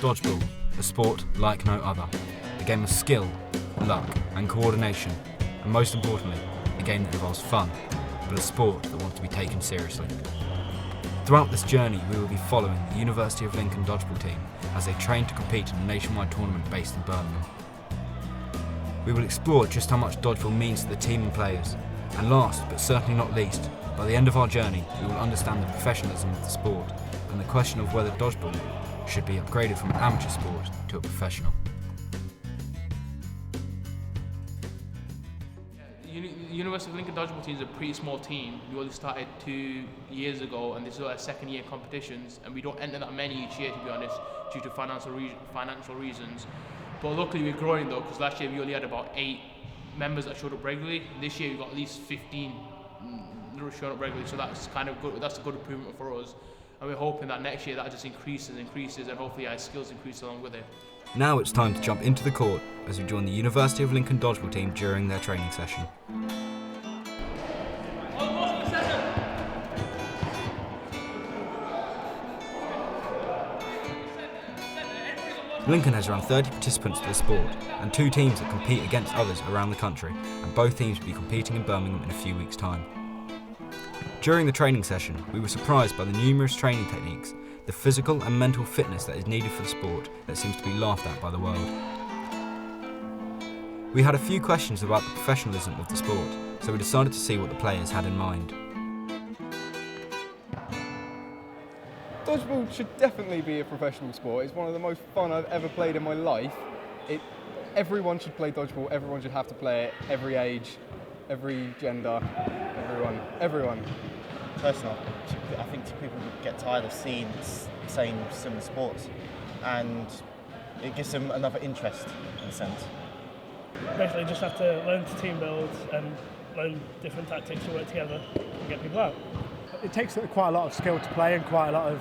dodgeball, a sport like no other. A game of skill, luck and coordination, and most importantly, a game that involves fun, but a sport that wants to be taken seriously. Throughout this journey, we will be following the University of Lincoln dodgeball team as they train to compete in a nationwide tournament based in Birmingham. We will explore just how much dodgeball means to the team and players, and last but certainly not least, by the end of our journey, we will understand the professionalism of the sport and the question of whether dodgeball should be upgraded from an amateur sport to a professional. The University of Lincoln dodgeball team is a pretty small team. We only started 2 years ago, and this is our second year competitions, and we don't enter that many each year, to be honest, due to financial reasons. But luckily we're growing though, because last year we only had about 8 members that showed up regularly. This year we've got at least 15 showing up regularly, so that's kind of good. That's a good improvement for us, and we're hoping that next year that just increases, and hopefully our skills increase along with it. Now it's time to jump into the court as we join the University of Lincoln dodgeball team during their training session. Lincoln has around 30 participants to the sport and 2 teams that compete against others around the country, and both teams will be competing in Birmingham in a few weeks' time. During the training session, we were surprised by the numerous training techniques, the physical and mental fitness that is needed for the sport that seems to be laughed at by the world. We had a few questions about the professionalism of the sport, so we decided to see what the players had in mind. Dodgeball should definitely be a professional sport. It's one of the most fun I've ever played in my life. Everyone should play dodgeball, everyone should have to play it, every age, every gender, everyone. Personal. I think people get tired of seeing the same similar sports, and it gives them another interest in a sense. Basically just have to learn to team build and learn different tactics to work together and get people out. It takes quite a lot of skill to play, and quite a lot of,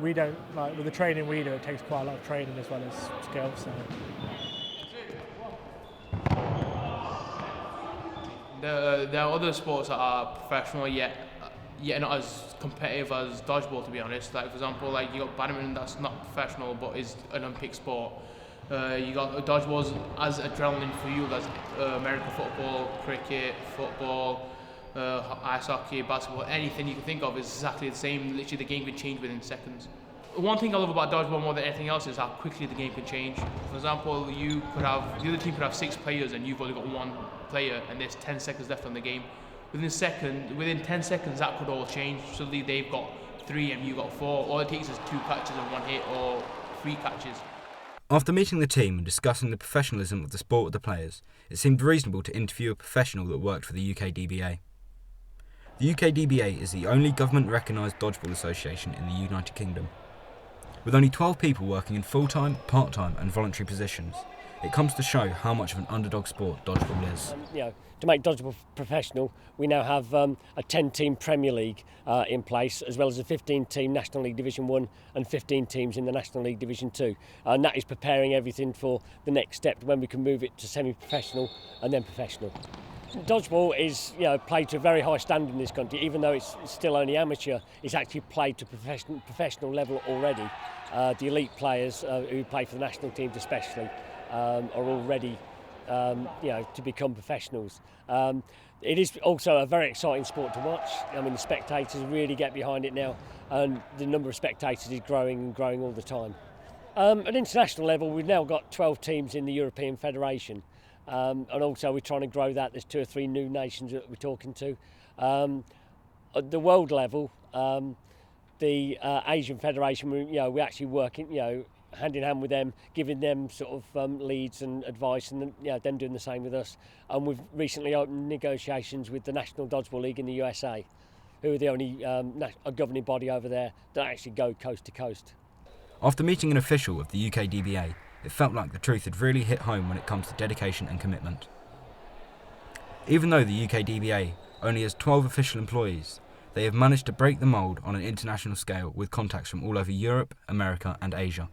with the training we do, it takes quite a lot of training as well as skill. So. There are other sports that are professional yet not as competitive as dodgeball, to be honest. Like for example, you got badminton that's not professional but is an Olympic sport. You got dodgeball as adrenaline fueled as American football, cricket, football, ice hockey, basketball, anything you can think of is exactly the same. Literally the game can change within seconds. One thing I love about dodgeball more than anything else is how quickly the game can change. For example, the other team could have 6 players and you've only got 1 player, and there's 10 seconds left on the game. Within 10 seconds that could all change. Suddenly they've got 3 and you've got 4. All it takes is 2 catches and 1 hit, or 3 catches. After meeting the team and discussing the professionalism of the sport with the players, it seemed reasonable to interview a professional that worked for the UKDBA. The UKDBA is the only government-recognised dodgeball association in the United Kingdom. With only 12 people working in full-time, part-time and voluntary positions, it comes to show how much of an underdog sport dodgeball is. To make dodgeball professional, we now have a 10-team Premier League in place, as well as a 15-team National League Division 1 and 15 teams in the National League Division 2. And that is preparing everything for the next step when we can move it to semi-professional and then professional. Dodgeball is played to a very high standard in this country, even though it's still only amateur. It's actually played to professional level already. The elite players who play for the national teams especially are already to become professionals. It is also a very exciting sport to watch. I mean, the spectators really get behind it now, and the number of spectators is growing and growing all the time. At international level, we've now got 12 teams in the European Federation. And also we're trying to grow that. There's 2 or 3 new nations that we're talking to. At the world level, the Asian Federation, we're actually working, hand in hand with them, giving them sort of leads and advice, and them doing the same with us. And we've recently opened negotiations with the National Dodgeball League in the USA, who are the only governing body over there that actually go coast to coast. After meeting an official of the UKDBA, it felt like the truth had really hit home when it comes to dedication and commitment. Even though the UKDBA only has 12 official employees, they have managed to break the mould on an international scale with contacts from all over Europe, America and Asia.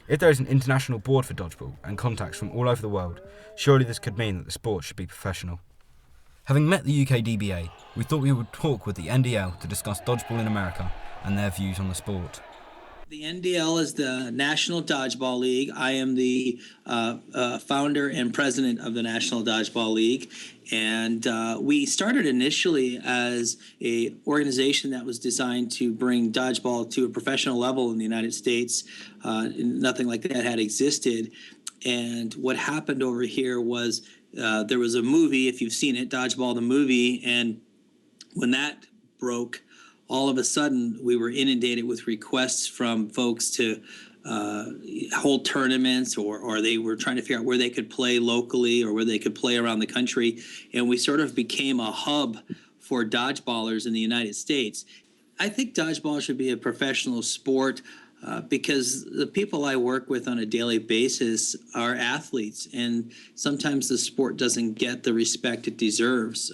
If there is an international board for dodgeball and contacts from all over the world, surely this could mean that the sport should be professional. Having met the UKDBA, we thought we would talk with the NDL to discuss dodgeball in America and their views on the sport. The NDL is the National Dodgeball League. I am the founder and president of the National Dodgeball League. And we started initially as an organization that was designed to bring dodgeball to a professional level in the United States. Nothing like that had existed. And what happened over here was there was a movie, if you've seen it, Dodgeball the movie, and when that broke, all of a sudden we were inundated with requests from folks to hold tournaments, or they were trying to figure out where they could play locally or where they could play around the country. And we sort of became a hub for dodgeballers in the United States. I think dodgeball should be a professional sport because the people I work with on a daily basis are athletes, and sometimes the sport doesn't get the respect it deserves.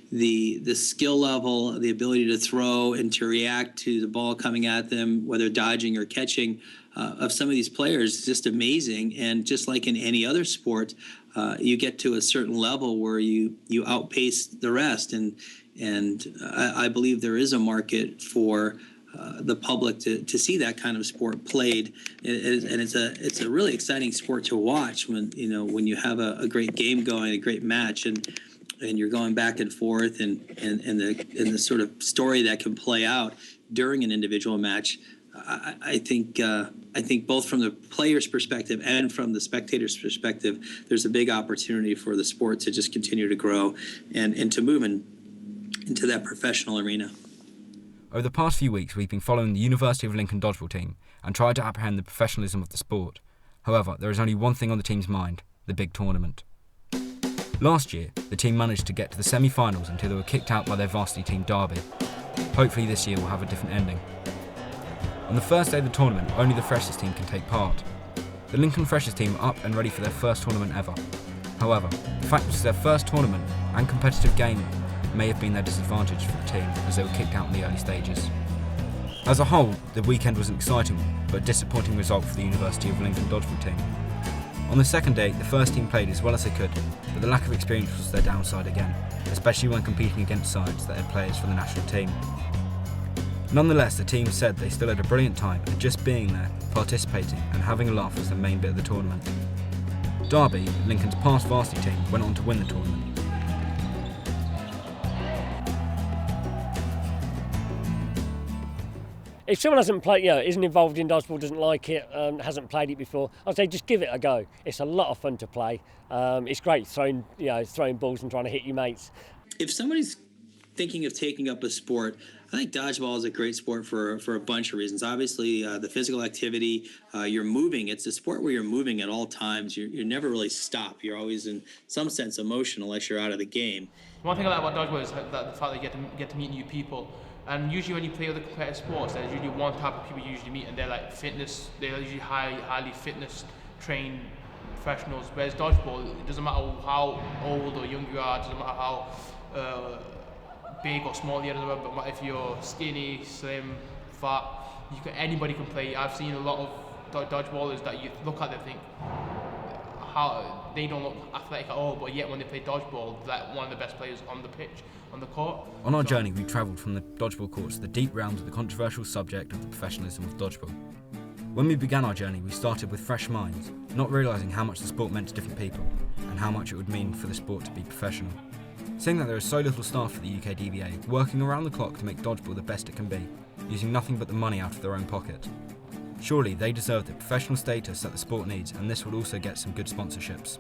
The skill level, the ability to throw and to react to the ball coming at them, whether dodging or catching, of some of these players is just amazing. And just like in any other sport, you get to a certain level where you outpace the rest. And I believe there is a market for the public to see that kind of sport played, and it's a really exciting sport to watch when you have a great game going, a great match, and you're going back and forth, and the sort of story that can play out during an individual match. I think both from the player's perspective and from the spectator's perspective, there's a big opportunity for the sport to just continue to grow and to move into that professional arena. Over the past few weeks, we've been following the University of Lincoln dodgeball team and tried to apprehend the professionalism of the sport. However, there is only one thing on the team's mind: the big tournament. Last year, the team managed to get to the semi-finals until they were kicked out by their varsity team Derby. Hopefully this year will have a different ending. On the first day of the tournament, only the freshers team can take part. The Lincoln freshers team are up and ready for their first tournament ever. However, the fact that it's their first tournament and competitive game may have been their disadvantage for the team, as they were kicked out in the early stages. As a whole, the weekend was an exciting one, but a disappointing result for the University of Lincoln dodgeball team. On the second day, the first team played as well as they could, but the lack of experience was their downside again, especially when competing against sides that had players for the national team. Nonetheless, the team said they still had a brilliant time, and just being there, participating and having a laugh was the main bit of the tournament. Derby, Lincoln's past varsity team, went on to win the tournament. If someone hasn't played, isn't involved in dodgeball, doesn't like it, hasn't played it before, I'd say just give it a go. It's a lot of fun to play. It's great throwing balls and trying to hit your mates. If somebody's thinking of taking up a sport, I think dodgeball is a great sport for a bunch of reasons. Obviously, the physical activity, you're moving. It's a sport where you're moving at all times. You never really stop. You're always in some sense emotional unless you're out of the game. One thing I like about dodgeball is the fact that you get to meet new people. And usually when you play other competitive sports, there's usually one type of people you usually meet, and they're like fitness. They're usually highly fitness trained professionals. Whereas dodgeball, it doesn't matter how old or young you are, it doesn't matter how big or small you are, but if you're skinny, slim, fat, anybody can play. I've seen a lot of dodgeballers that you look at and think how they don't look athletic at all, but yet when they play dodgeball, they're one of the best players on the pitch, on the court. On our journey, we travelled from the dodgeball courts to the deep realms of the controversial subject of the professionalism of dodgeball. When we began our journey, we started with fresh minds, not realising how much the sport meant to different people, and how much it would mean for the sport to be professional. Seeing that there is so little staff at the UK DVA, working around the clock to make dodgeball the best it can be, using nothing but the money out of their own pocket. Surely they deserve the professional status that the sport needs, and this would also get some good sponsorships.